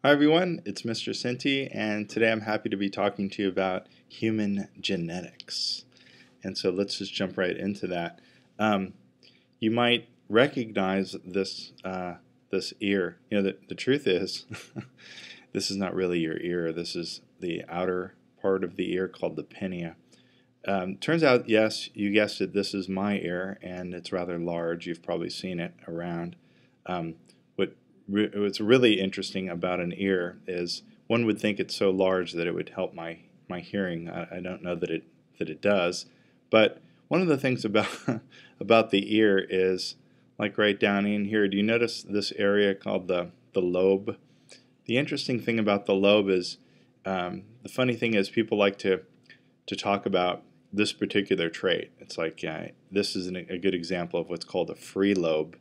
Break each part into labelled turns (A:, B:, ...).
A: Hi everyone, it's Mr. Sinti, and today I'm happy to be talking to you about human genetics. And so let's just jump right into that. You might recognize this ear. The truth is, this is not really your ear. This is the outer part of the ear called the pinna. Turns out, yes, you guessed it, this is my ear, and it's rather large. You've probably seen it around. What's really interesting about an ear is one would think it's so large that it would help my hearing. I don't know that it does, but one of the things about about the ear is, like right down in here, do you notice this area called the lobe? The interesting thing about the lobe is, the funny thing is, people like to talk about this particular trait. It's like this is a good example of what's called a free lobe,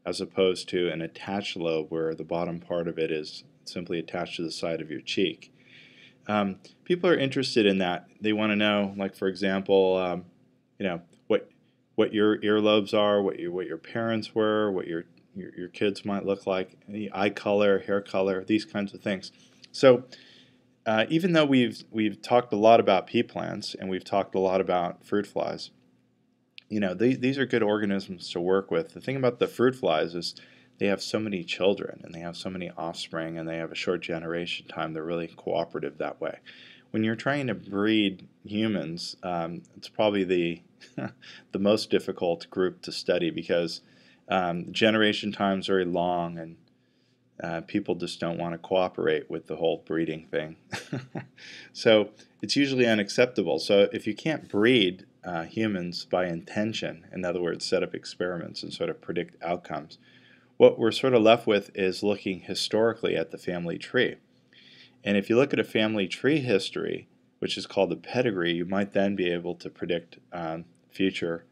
A: as opposed to an attached lobe where the bottom part of it is simply attached to the side of your cheek. People are interested in that. They want to know, like for example, what your earlobes are, what your parents were, what your kids might look like, eye color, hair color, these kinds of things. So even though we've talked a lot about pea plants and we've talked a lot about fruit flies, these are good organisms to work with. The thing about the fruit flies is they have so many children and they have so many offspring and they have a short generation time. They're really cooperative that way. When you're trying to breed humans, it's probably the most difficult group to study because generation time is very long and people just don't want to cooperate with the whole breeding thing. So it's usually unacceptable. So if you can't breed humans by intention, in other words, set up experiments and sort of predict outcomes, what we're sort of left with is looking historically at the family tree. And if you look at a family tree history, which is called the pedigree, you might then be able to predict future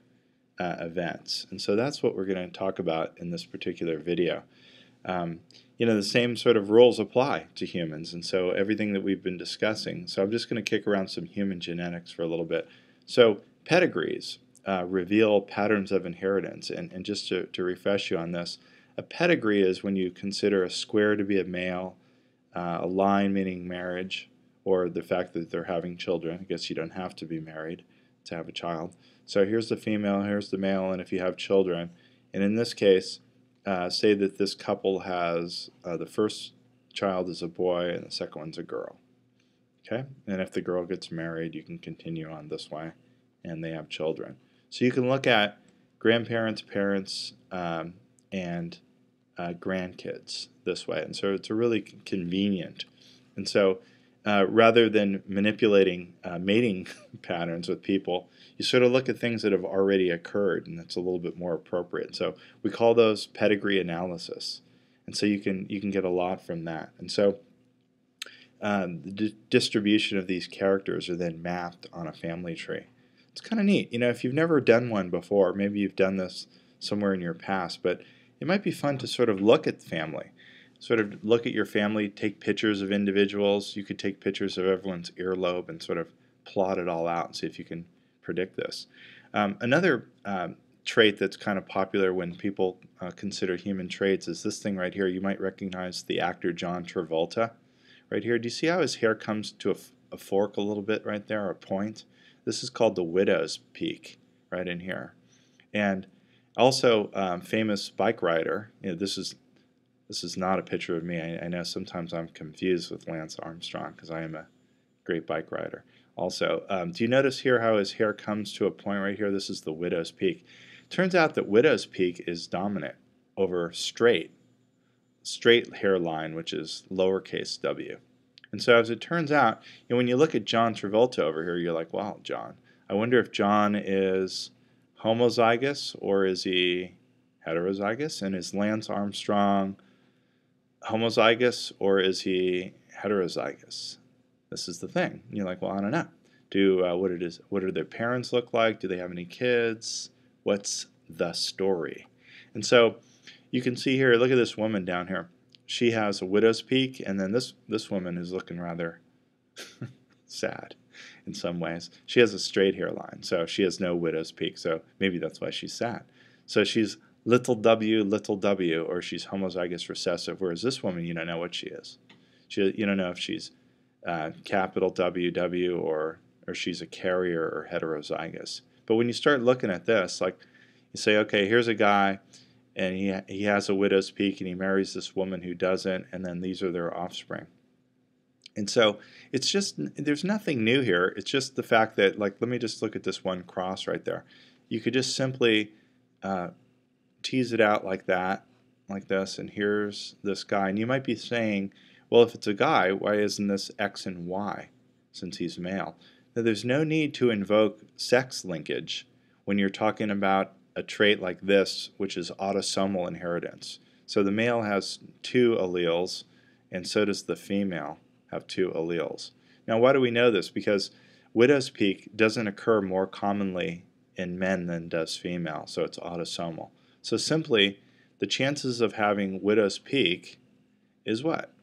A: events. And so that's what we're going to talk about in this particular video. The same sort of rules apply to humans, and so everything that we've been discussing. So I'm just going to kick around some human genetics for a little bit. So pedigrees reveal patterns of inheritance, and just to refresh you on this, a pedigree is when you consider a square to be a male, a line meaning marriage, or the fact that they're having children. I guess you don't have to be married to have a child. So here's the female, here's the male, and if you have children, and in this case, say that this couple has the first child is a boy and the second one's a girl. Okay, and if the girl gets married, you can continue on this way, and they have children. So you can look at grandparents, parents, and grandkids this way, and so it's really convenient. And so rather than manipulating mating patterns with people, you sort of look at things that have already occurred, and that's a little bit more appropriate. So we call those pedigree analysis, and so you can get a lot from that. And so the distribution of these characters are then mapped on a family tree. It's kind of neat. If you've never done one before, maybe you've done this somewhere in your past, but it might be fun to sort of look at family. Sort of look at your family, take pictures of individuals. You could take pictures of everyone's earlobe and sort of plot it all out and see if you can predict this. Another trait that's kind of popular when people consider human traits is this thing right here. You might recognize the actor John Travolta right here. Do you see how his hair comes to a fork a little bit right there, or a point? This is called the widow's peak right in here. And also famous bike rider, this is not a picture of me. I know sometimes I'm confused with Lance Armstrong because I am a great bike rider. Also, do you notice here how his hair comes to a point right here? This is the widow's peak. Turns out that widow's peak is dominant over straight hairline, which is lowercase w. And so as it turns out, when you look at John Travolta over here, you're like, wow, John. I wonder if John is homozygous or is he heterozygous? And is Lance Armstrong homozygous or is he heterozygous? This is the thing. And you're like, well, I don't know. What do their parents look like? Do they have any kids? What's the story? And so you can see here, look at this woman down here. She has a widow's peak, and then this woman is looking rather sad in some ways. She has a straight hairline, so she has no widow's peak, so maybe that's why she's sad. So she's little w, or she's homozygous recessive, whereas this woman, you don't know what she is. You don't know if she's capital WW or she's a carrier or heterozygous. But when you start looking at this, like you say, okay, here's a guy and he has a widow's peak and he marries this woman who doesn't, and then these are their offspring. And so it's just, there's nothing new here. It's just the fact that, like, let me just look at this one cross right there. You could just simply tease it out like that, like this, and here's this guy. And you might be saying, well, if it's a guy, why isn't this X and Y since he's male? Now, there's no need to invoke sex linkage when you're talking about a trait like this, which is autosomal inheritance. So the male has 2 alleles, and so does the female have 2 alleles. Now, why do we know this? Because widow's peak doesn't occur more commonly in men than does female, so it's autosomal. So simply, the chances of having widow's peak is what?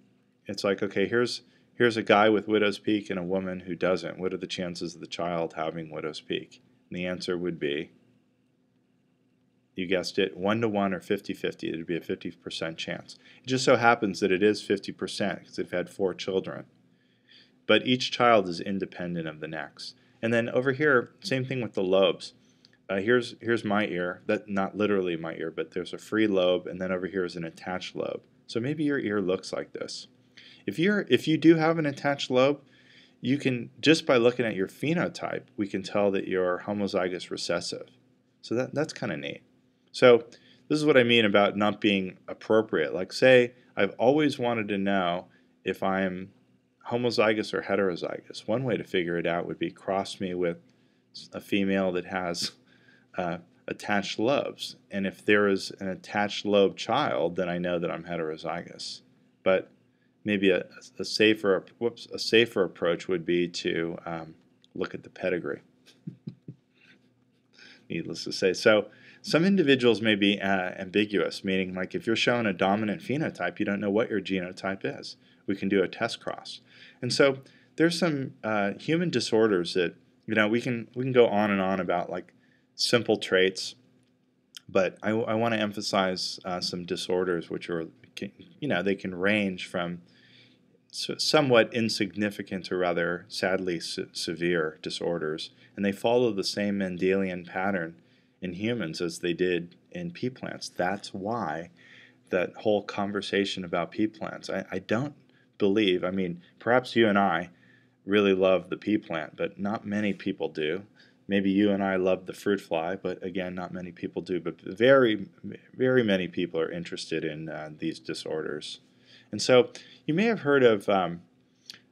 A: It's like, okay, here's a guy with widow's peak and a woman who doesn't. What are the chances of the child having widow's peak? And the answer would be, you guessed it, 1-to-1 or 50-50. It would be a 50% chance. It just so happens that it is 50% because they've had 4 children. But each child is independent of the next. And then over here, same thing with the lobes. Here's my ear. That, not literally my ear, but there's a free lobe, and then over here is an attached lobe. So maybe your ear looks like this. If you do have an attached lobe, you can, just by looking at your phenotype, we can tell that you're homozygous recessive. So that's kind of neat. So this is what I mean about not being appropriate. Like, say I've always wanted to know if I'm homozygous or heterozygous. One way to figure it out would be cross me with a female that has attached lobes. And if there is an attached lobe child, then I know that I'm heterozygous. But maybe a safer approach would be to look at the pedigree. Needless to say. So some individuals may be ambiguous, meaning like if you're showing a dominant phenotype, you don't know what your genotype is. We can do a test cross. And so there's some human disorders that, you know, we can go on and on about, like simple traits, but I want to emphasize some disorders which are, you know, they can range from somewhat insignificant to rather sadly severe disorders, and they follow the same Mendelian pattern in humans as they did in pea plants. That's why that whole conversation about pea plants, I don't believe, I mean, perhaps you and I really love the pea plant, but not many people do. Maybe you and I love the fruit fly, but again, not many people do. But very, very many people are interested in these disorders. And so you may have heard of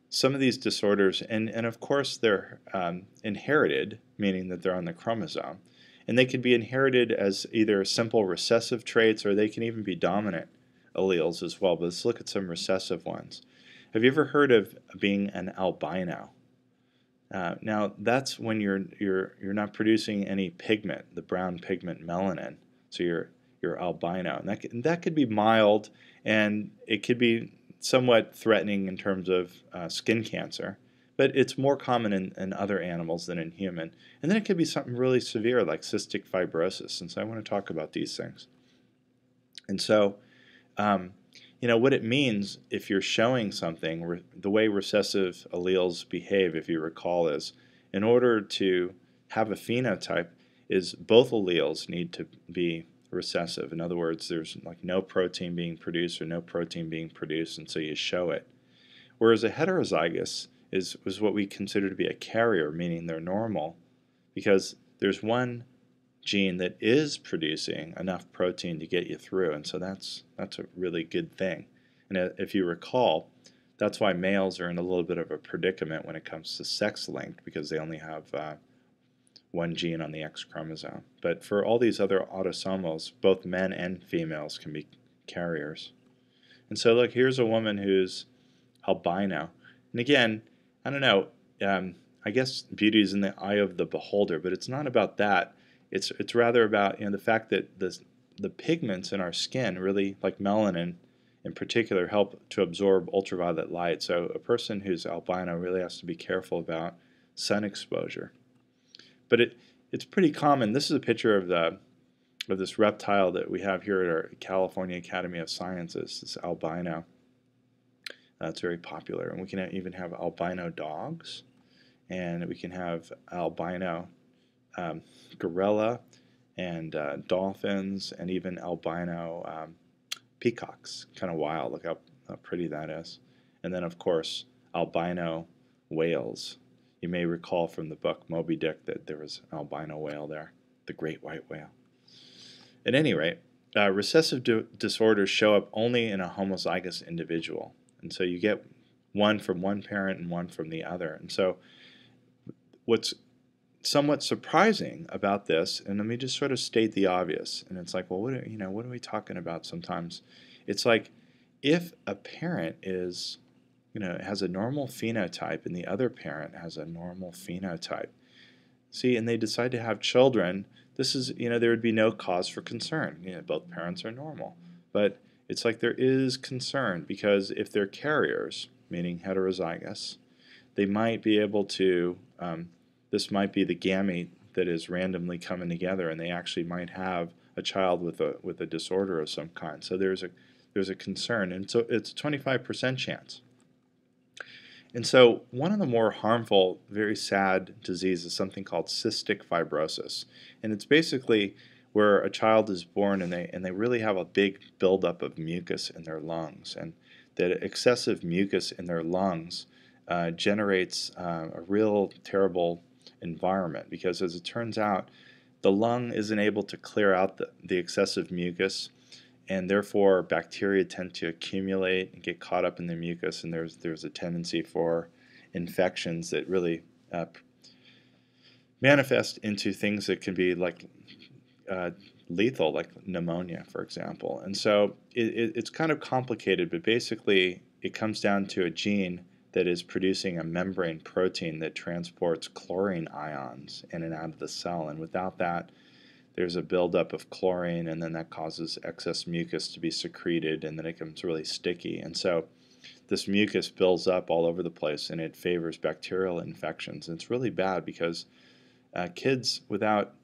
A: some of these disorders, and of course they're inherited, meaning that they're on the chromosome. And they can be inherited as either simple recessive traits, or they can even be dominant alleles as well. But let's look at some recessive ones. Have you ever heard of being an albino? Now that's when you're not producing any pigment, the brown pigment melanin. So you're albino, and that could be mild, and it could be somewhat threatening in terms of skin cancer, but it's more common in other animals than in human. And then it could be something really severe like cystic fibrosis, and so I want to talk about these things. And so you know what it means if you're showing something, the way recessive alleles behave, if you recall, is in order to have a phenotype is both alleles need to be recessive. In other words, there's like no protein being produced or no protein being produced, and so you show it. Whereas a heterozygous is what we consider to be a carrier, meaning they're normal, because there's one gene that is producing enough protein to get you through, and so that's a really good thing. And if you recall, that's why males are in a little bit of a predicament when it comes to sex-linked, because they only have one gene on the X chromosome. But for all these other autosomals, both men and females can be carriers. And so look, here's a woman who's albino. And again, I don't know, I guess beauty is in the eye of the beholder, but it's not about that. It's rather about, you know, the fact that the pigments in our skin, really like melanin in particular, help to absorb ultraviolet light. So a person who's albino really has to be careful about sun exposure. But it's pretty common. This is a picture of this reptile that we have here at our California Academy of Sciences, this albino. It's very popular. And we can even have albino dogs, and we can have albino gorilla and dolphins, and even albino peacocks. Kind of wild. Look how pretty that is. And then, of course, albino whales. You may recall from the book Moby Dick that there was an albino whale there, the great white whale. At any rate, recessive disorders show up only in a homozygous individual. And so you get one from one parent and one from the other. And so what's somewhat surprising about this, and let me just sort of state the obvious, and it's like, well, what are we talking about sometimes? It's like if a parent is, has a normal phenotype and the other parent has a normal phenotype, see, and they decide to have children, this is, there would be no cause for concern. Both parents are normal. But it's like there is concern because if they're carriers, meaning heterozygous, they might be able to, this might be the gamete that is randomly coming together, and they actually might have a child with a disorder of some kind. So there's a concern, and so it's a 25% chance. And so one of the more harmful, very sad diseases is something called cystic fibrosis. And it's basically where a child is born and they really have a big buildup of mucus in their lungs. And that excessive mucus in their lungs generates a real terrible environment because, as it turns out, the lung isn't able to clear out the excessive mucus, and therefore bacteria tend to accumulate and get caught up in the mucus, and there's a tendency for infections that really manifest into things that can be like lethal, like pneumonia, for example. And so it's kind of complicated, but basically it comes down to a gene that is producing a membrane protein that transports chlorine ions in and out of the cell, and without that, there's a buildup of chlorine, and then that causes excess mucus to be secreted, and then it becomes really sticky. And so this mucus builds up all over the place, and it favors bacterial infections. And it's really bad because kids without,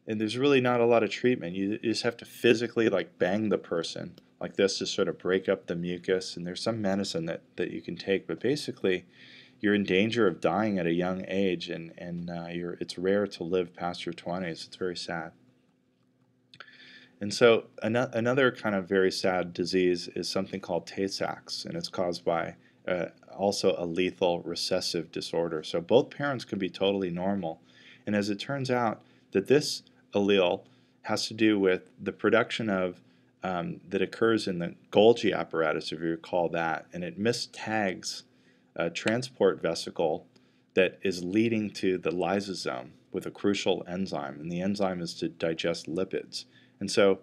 A: and there's really not a lot of treatment. You just have to physically like bang the person like this to sort of break up the mucus, and there's some medicine that you can take, but basically you're in danger of dying at a young age, and it's rare to live past your 20s. It's very sad. And so another kind of very sad disease is something called Tay-Sachs, and it's caused by also a lethal recessive disorder. So both parents can be totally normal, and as it turns out that this allele has to do with the production of that occurs in the Golgi apparatus, if you recall that, and it mistags a transport vesicle that is leading to the lysosome with a crucial enzyme, and the enzyme is to digest lipids. And so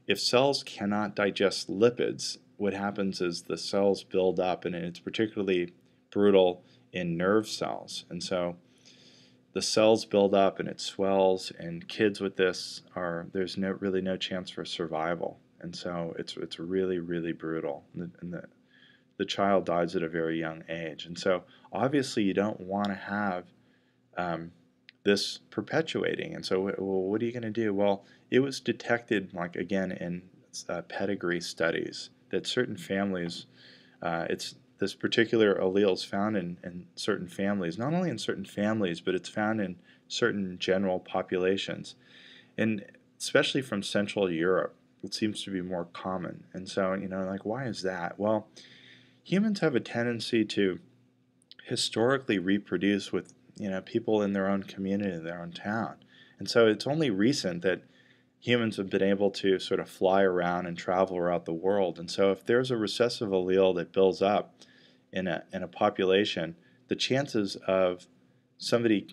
A: if cells cannot digest lipids, what happens is the cells build up, and it's particularly brutal in nerve cells. And so the cells build up and it swells, and kids with this there's really no chance for survival. And so it's really, really brutal. And the child dies at a very young age. And so obviously you don't want to have this perpetuating. And so, well, what are you going to do? Well, it was detected, like again, in pedigree studies that certain families, this particular allele is found in certain families, not only in certain families, but it's found in certain general populations. And especially from Central Europe, it seems to be more common. And so, like, why is that? Well, humans have a tendency to historically reproduce with people in their own community, in their own town. And so it's only recent that humans have been able to sort of fly around and travel around the world. And so if there's a recessive allele that builds up in a population, the chances of somebody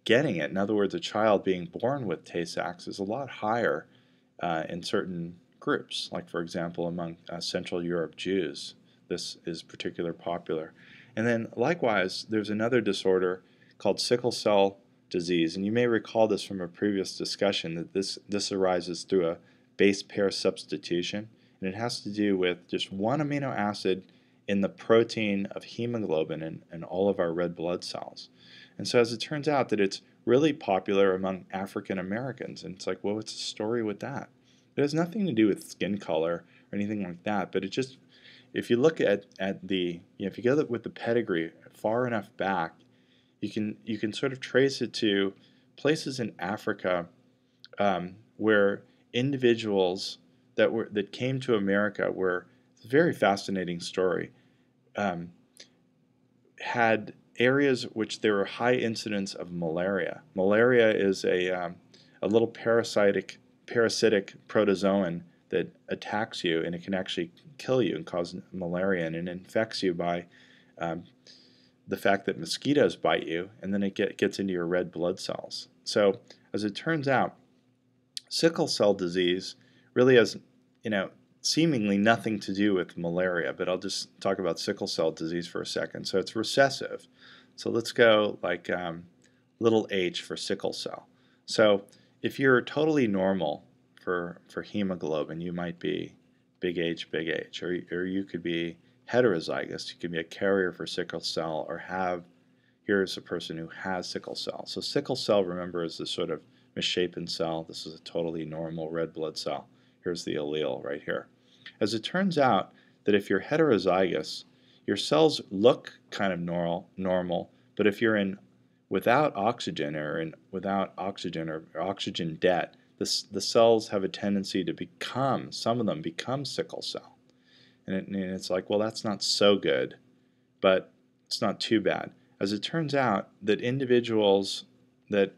A: getting it, in other words, a child being born with Tay-Sachs, is a lot higher in certain groups. Like, for example, among Central Europe Jews, this is particularly popular. And then likewise, there's another disorder called sickle-cell disease, and you may recall this from a previous discussion, that this arises through a base pair substitution, and it has to do with just one amino acid in the protein of hemoglobin in all of our red blood cells. And so as it turns out that it's really popular among African Americans, and it's like, well, what's the story with that? It has nothing to do with skin color or anything like that, but it if you look at the, if you go with the pedigree far enough back, you can sort of trace it to places in Africa where individuals that came to America were, it's a very fascinating story, had areas which there were high incidence of malaria. Malaria is a little parasitic protozoan that attacks you, and it can actually kill you and cause malaria, and it infects you by the fact that mosquitoes bite you, and then it gets into your red blood cells. So as it turns out, sickle cell disease really has, seemingly nothing to do with malaria, but I'll just talk about sickle cell disease for a second. So it's recessive. So let's go like little h for sickle cell. So if you're totally normal for hemoglobin, you might be big H, or you could be heterozygous. You could be a carrier for sickle cell, or here's a person who has sickle cell. So sickle cell, remember, is this sort of misshapen cell. This is a totally normal red blood cell. Here's the allele right here. As it turns out that if you're heterozygous, your cells look kind of normal, but if you're without oxygen or oxygen debt, the cells have a tendency to some of them become sickle cell. And it's like, well, that's not so good, but it's not too bad. As it turns out that individuals that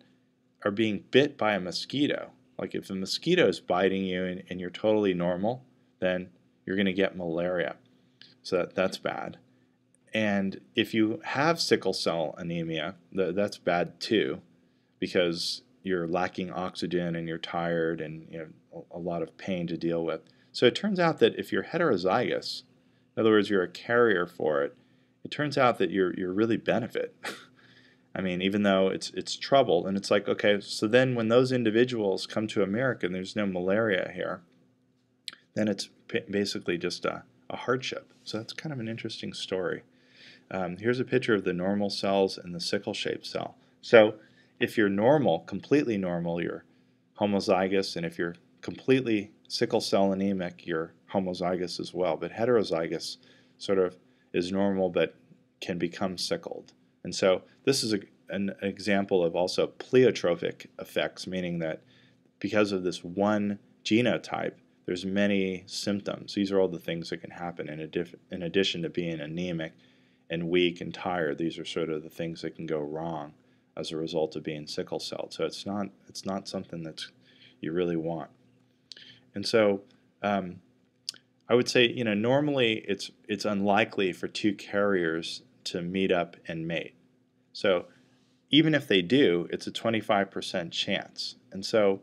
A: are being bit by a mosquito, like if a mosquito is biting you and you're totally normal, then you're going to get malaria. So that's bad. And if you have sickle cell anemia, that's bad too, because you're lacking oxygen and you're tired and a lot of pain to deal with. So it turns out that if you're heterozygous, in other words, you're a carrier for it, it turns out that you're really benefit. I mean, even though it's trouble, and it's like, okay, so then when those individuals come to America and there's no malaria here, then it's basically just a hardship. So that's kind of an interesting story. Here's a picture of the normal cells and the sickle-shaped cell. So if you're normal, completely normal, you're homozygous, and if you're completely sickle cell anemic, you're homozygous as well. But heterozygous sort of is normal but can become sickled. And so this is an example of also pleiotropic effects, meaning that because of this one genotype, there's many symptoms. These are all the things that can happen in addition to being anemic and weak and tired. These are sort of the things that can go wrong as a result of being sickle cell. So it's not something that you really want. And so I would say, normally it's unlikely for two carriers to meet up and mate. So even if they do, it's a 25% chance. And so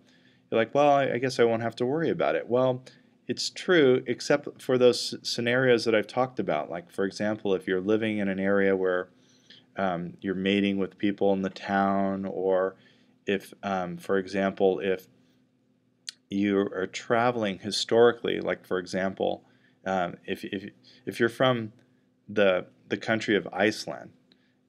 A: you're like, well, I guess I won't have to worry about it. Well, it's true, except for those scenarios that I've talked about. Like, for example, if you're living in an area where you're mating with people in the town, or if, for example, if you are traveling historically, like, for example, if you're from the country of Iceland,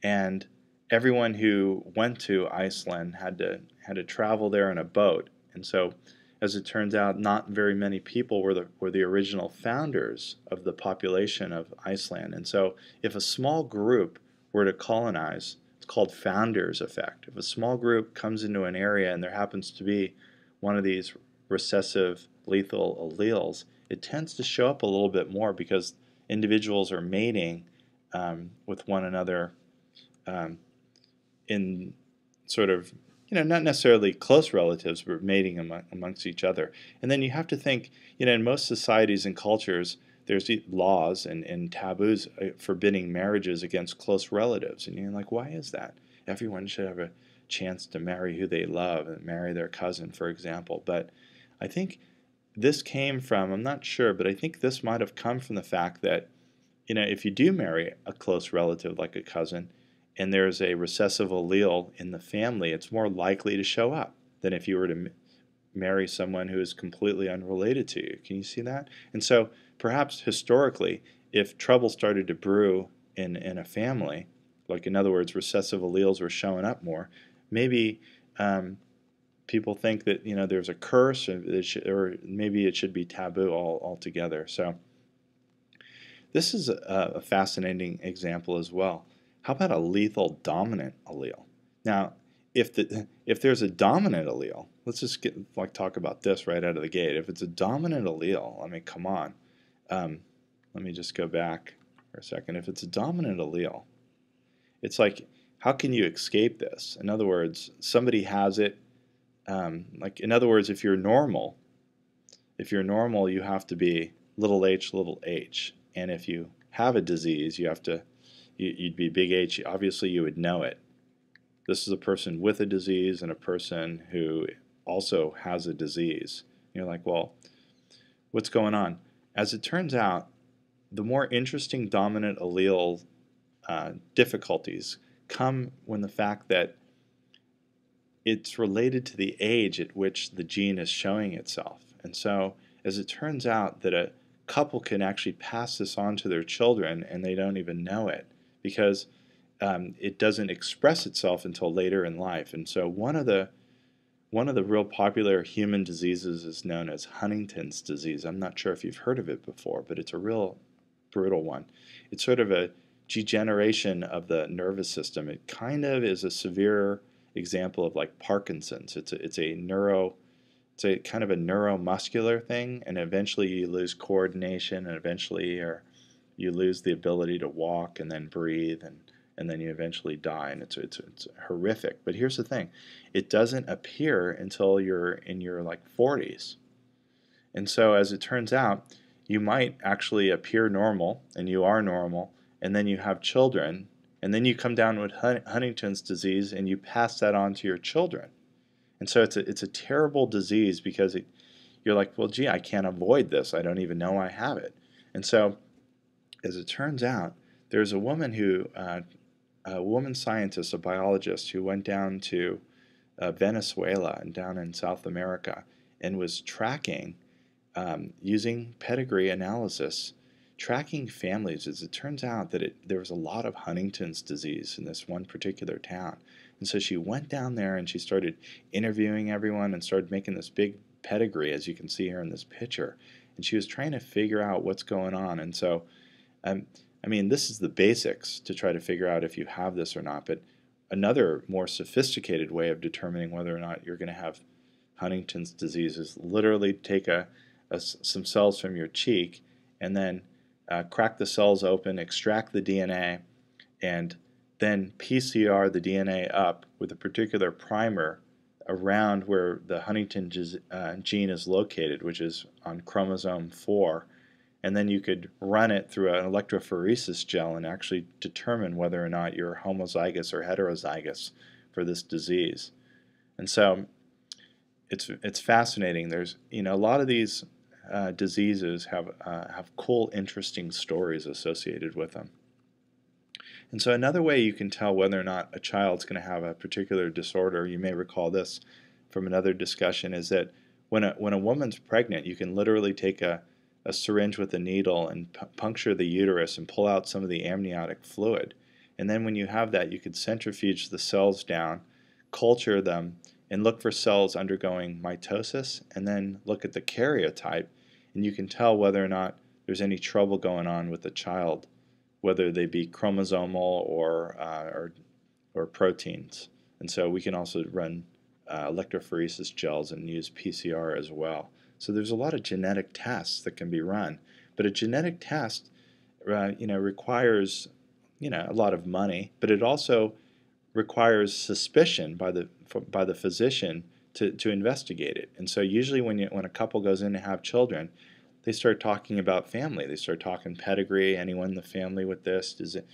A: and everyone who went to Iceland had to travel there in a boat, and so as it turns out, not very many people were the original founders of the population of Iceland. And so if a small group were to colonize, it's called founders effect. If a small group comes into an area and there happens to be one of these recessive lethal alleles, it tends to show up a little bit more because individuals are mating with one another in sort of, not necessarily close relatives, but mating amongst each other. And then you have to think, in most societies and cultures, there's laws and taboos forbidding marriages against close relatives. And you're like, why is that? Everyone should have a chance to marry who they love and marry their cousin, for example. But I think this came from, I'm not sure, but I think this might have come from the fact that, if you do marry a close relative like a cousin, and there's a recessive allele in the family, it's more likely to show up than if you were to marry someone who is completely unrelated to you. Can you see that? And so perhaps historically, if trouble started to brew in a family, like in other words, recessive alleles were showing up more, maybe people think that there's a curse, or maybe it should be taboo altogether. So This is a fascinating example as well. How about a lethal dominant allele? Now, if there's a dominant allele, let's just talk about this right out of the gate. If it's a dominant allele, I mean, come on. Let me just go back for a second. If it's a dominant allele, it's like, how can you escape this? In other words, somebody has it. In other words, if you're normal, you have to be little h. And if you have a disease, you'd be big H. Obviously, you would know it. This is a person with a disease and a person who also has a disease. You're like, well, what's going on? As it turns out, the more interesting dominant allele difficulties come when the fact that it's related to the age at which the gene is showing itself. And so, as it turns out that a couple can actually pass this on to their children and they don't even know it because it doesn't express itself until later in life. And so one of the real popular human diseases is known as Huntington's disease. I'm not sure if you've heard of it before, but it's a real brutal one. It's sort of a degeneration of the nervous system. It kind of is a severe example of like Parkinson's. It's a kind of a neuromuscular thing, and eventually you lose coordination, and eventually you lose the ability to walk and then breathe, and then you eventually die, and it's horrific. But here's the thing, it doesn't appear until you're in your like 40s. And so as it turns out, you might actually appear normal, and you are normal, and then you have children, and then you come down with Huntington's disease, and you pass that on to your children. And so it's a terrible disease because you're like, well, gee, I can't avoid this. I don't even know I have it. And so, as it turns out, there's a woman a woman scientist, a biologist, who went down to Venezuela and down in South America and was tracking, using pedigree analysis, tracking families. As it turns out that there was a lot of Huntington's disease in this one particular town. And so she went down there and she started interviewing everyone and started making this big pedigree, as you can see here in this picture. And she was trying to figure out what's going on. And so, I mean, this is the basics to try to figure out if you have this or not. But another more sophisticated way of determining whether or not you're going to have Huntington's disease is literally take some cells from your cheek and then crack the cells open, extract the DNA, and then PCR the DNA up with a particular primer around where the Huntington gene is located, which is on chromosome 4. And then you could run it through an electrophoresis gel and actually determine whether or not you're homozygous or heterozygous for this disease. And so it's fascinating. There's a lot of these diseases have cool, interesting stories associated with them. And so another way you can tell whether or not a child's going to have a particular disorder, you may recall this from another discussion, is that when a woman's pregnant, you can literally take a syringe with a needle and puncture the uterus and pull out some of the amniotic fluid. And then when you have that, you could centrifuge the cells down, culture them, and look for cells undergoing mitosis, and then look at the karyotype, and you can tell whether or not there's any trouble going on with the child, whether they be chromosomal or proteins. And so we can also run electrophoresis gels and use PCR as well. So there's a lot of genetic tests that can be run, but a genetic test, requires a lot of money, but it also requires suspicion by the physician to investigate it. And so usually when a couple goes in to have children, they start talking about family. They start talking pedigree. Anyone in the family with this? Does it,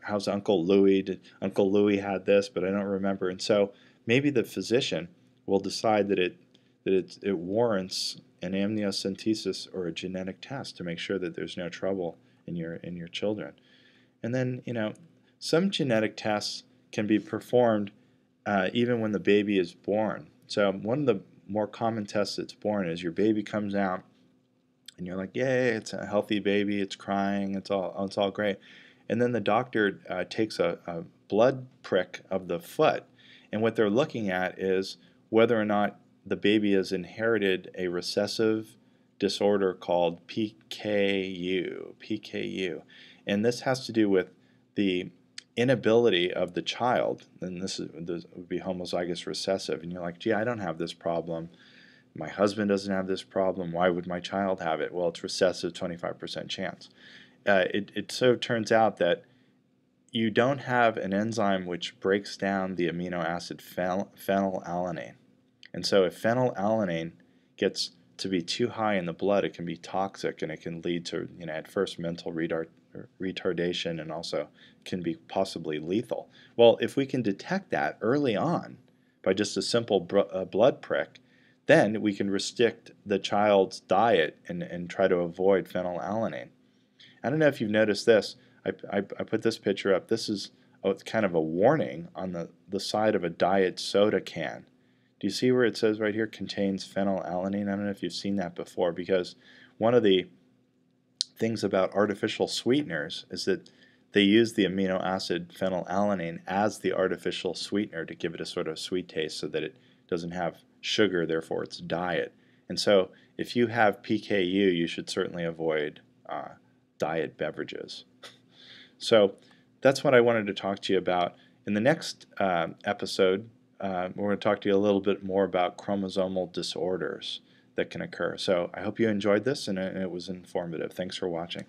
A: how's Uncle Louis? Did Uncle Louis had this, but I don't remember. And so maybe the physician will decide that it warrants an amniocentesis or a genetic test to make sure that there's no trouble in your children. And then some genetic tests can be performed even when the baby is born. So one of the more common tests that's born is your baby comes out, and you're like, yay, it's a healthy baby, it's crying, it's all great. And then the doctor takes a blood prick of the foot, and what they're looking at is whether or not the baby has inherited a recessive disorder called PKU. And this has to do with the inability of the child, and this would be homozygous recessive, and you're like, gee, I don't have this problem. My husband doesn't have this problem. Why would my child have it? Well, it's recessive, 25% chance. It so turns out that you don't have an enzyme which breaks down the amino acid phenylalanine. And so if phenylalanine gets to be too high in the blood, it can be toxic, and it can lead to, at first mental retardation, and also can be possibly lethal. Well, if we can detect that early on by just a simple blood prick, then we can restrict the child's diet and try to avoid phenylalanine. I don't know if you've noticed this. I put this picture up. This is it's kind of a warning on the side of a diet soda can. Do you see where it says right here, contains phenylalanine? I don't know if you've seen that before, because one of the things about artificial sweeteners is that they use the amino acid phenylalanine as the artificial sweetener to give it a sort of sweet taste so that it doesn't have sugar, therefore it's diet. And so if you have PKU, you should certainly avoid diet beverages. So that's what I wanted to talk to you about. In the next episode, we're going to talk to you a little bit more about chromosomal disorders that can occur. So I hope you enjoyed this and it was informative. Thanks for watching.